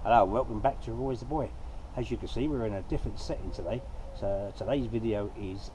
Hello, welcome back to Roy's the Boy. As you can see, we're in a different setting today. So today's video is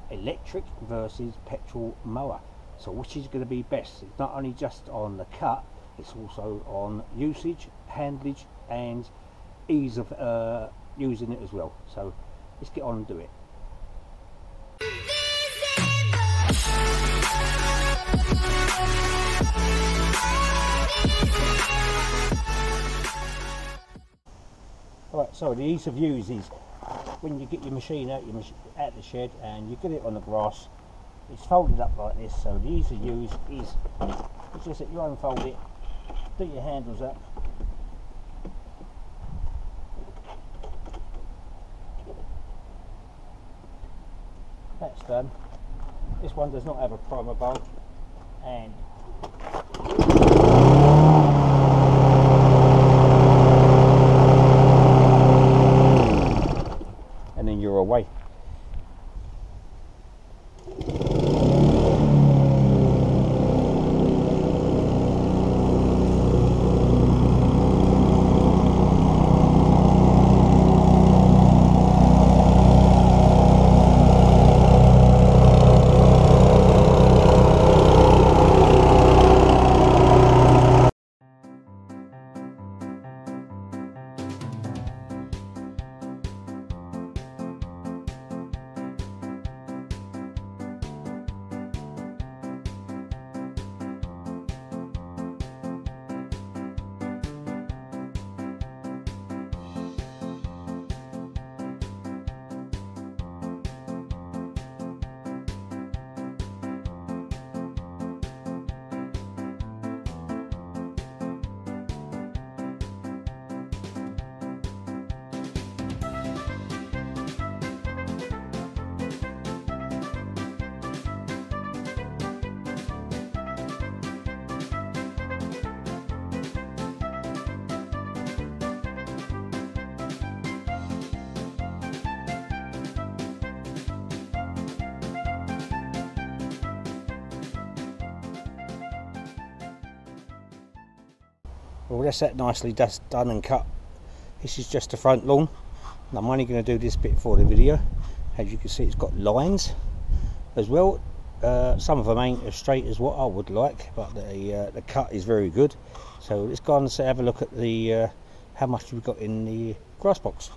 electric versus petrol mower. So which is going to be best? It's not only just on the cut, it's also on usage, handlage and ease of using it as well. So let's get on and do it. Alright, so the ease of use is when you get your machine out the shed and you get it on the grass, it's folded up like this. So the ease of use is just that you unfold it, do your handles up, that's done. This one does not have a primer bulb, and then you're away. Well, that's that nicely done and cut. This is just the front lawn, and I'm only going to do this bit for the video. As you can see, it's got lines as well. Some of them ain't as straight as what I would like, but the cut is very good. So let's go on and have a look at the how much we've got in the grass box.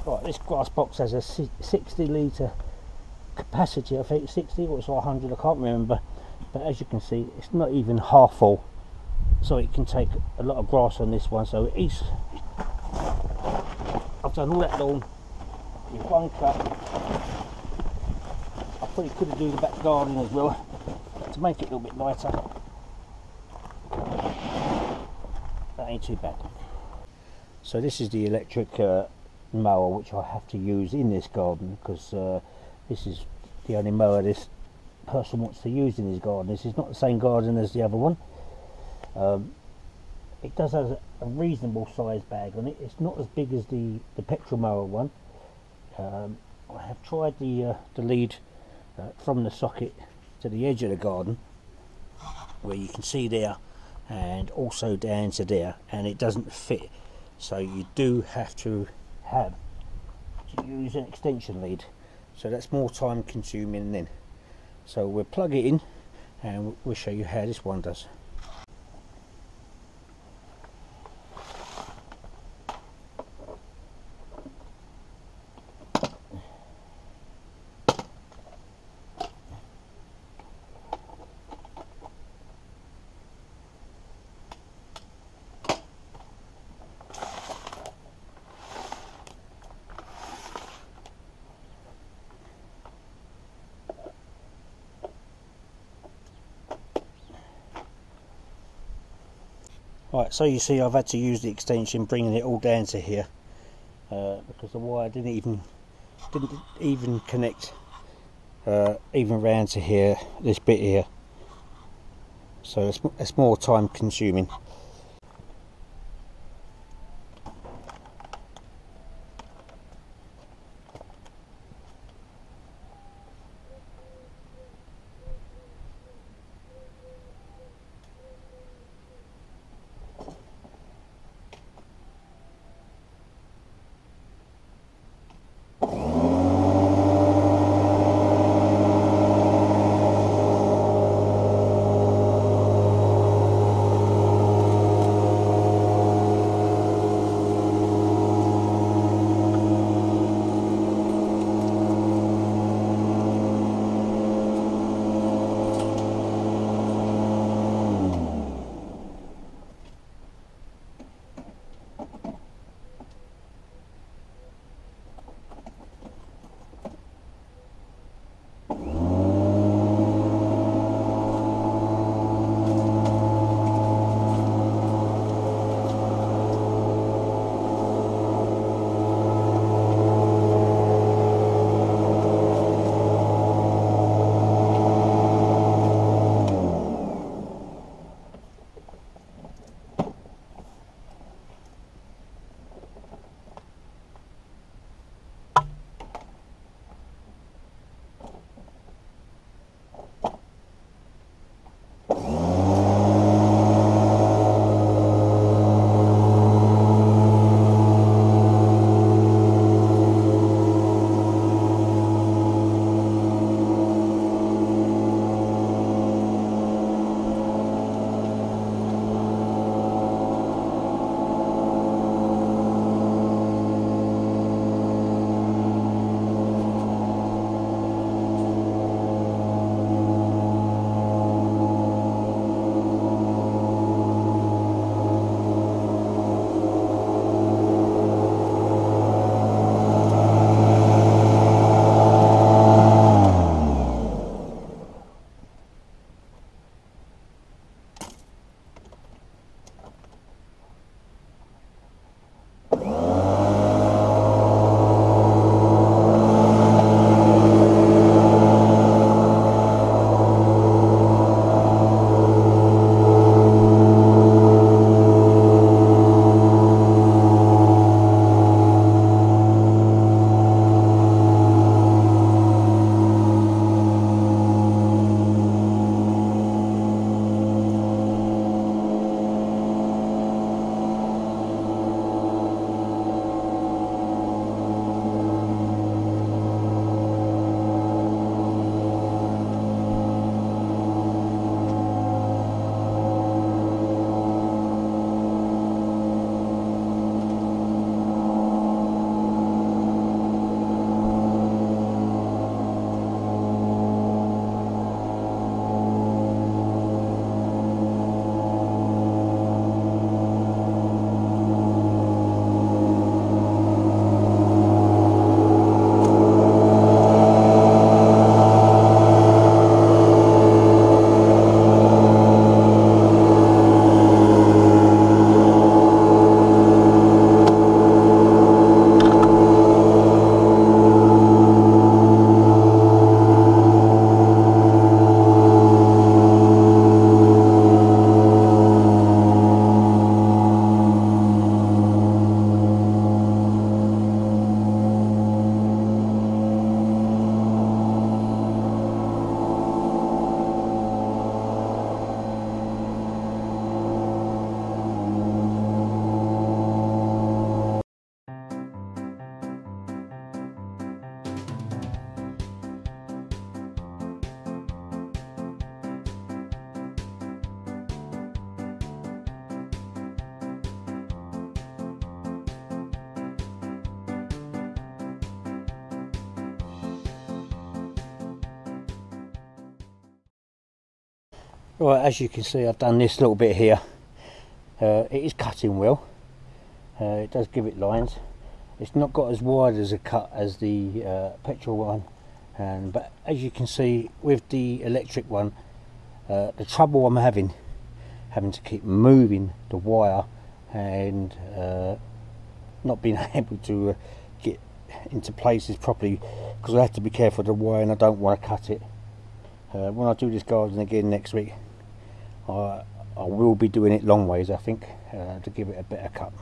Right, this grass box has a 60 litre capacity, I think 60 or it's 100, I can't remember, but as you can see it's not even half full, so it can take a lot of grass on this one. So it's, I've done all that lawn with one cut. I probably could have done the back garden as well, but to make it a little bit lighter, that ain't too bad. So this is the electric mower which I have to use in this garden, because this is the only mower this person wants to use in his garden. This is not the same garden as the other one. It does have a reasonable size bag on it. It's not as big as the petrol mower one. I have tried the lead from the socket to the edge of the garden, where you can see there, and also down to there, and it doesn't fit. So you do have to use an extension lead, so that's more time consuming then. So we'll plug it in and we'll show you how this one does. Right, so you see I've had to use the extension, bringing it all down to here, because the wire didn't even connect even round to here, this bit here. So it's more time consuming. Right, as you can see, I've done this little bit here. It is cutting well. It does give it lines. It's not got as wide as a cut as the petrol one, but as you can see with the electric one, the trouble I'm having to keep moving the wire and not being able to get into places properly, because I have to be careful of the wire and I don't want to cut it. When I do this garden again next week, I will be doing it long ways, I think, to give it a better cut.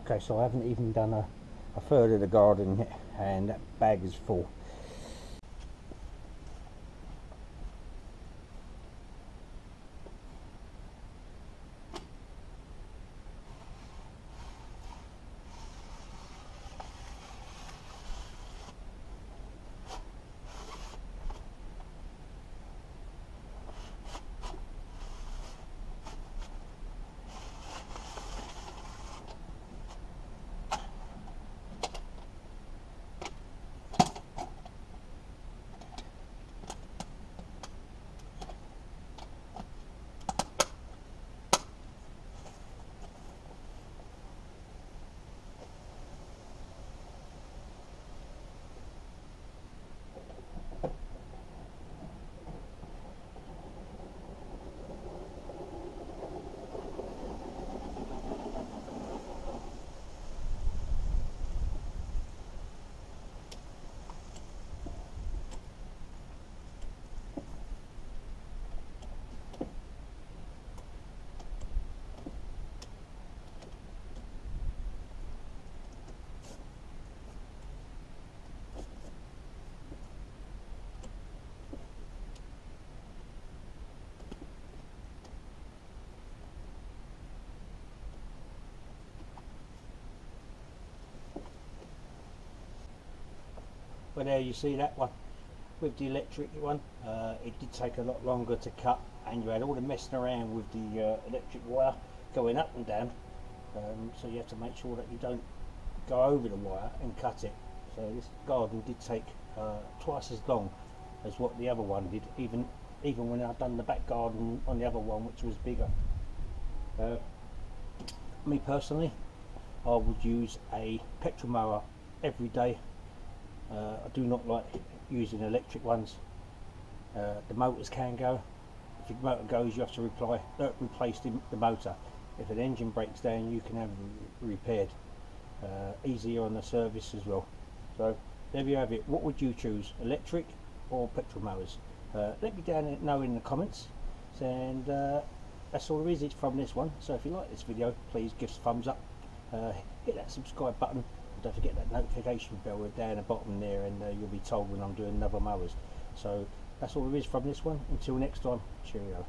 Okay, so I haven't even done a third of the garden yet, and that bag is full. Well, there you see that one with the electric one. It did take a lot longer to cut, and you had all the messing around with the electric wire going up and down, so you have to make sure that you don't go over the wire and cut it. So this garden did take twice as long as what the other one did, even when I've done the back garden on the other one, which was bigger. Me personally, I would use a petrol mower every day. I do not like using electric ones. The motors can go. If your motor goes, you have to replace the motor. If an engine breaks down, you can have it repaired. Easier on the service as well. So there you have it. What would you choose, electric or petrol mowers? Let me know in the comments, and that's all there is from this one. So if you like this video, please give us a thumbs up, hit that subscribe button, and don't forget that notification bell down the bottom there, and you'll be told when I'm doing another mowers. So that's all there is from this one. Until next time, cheerio.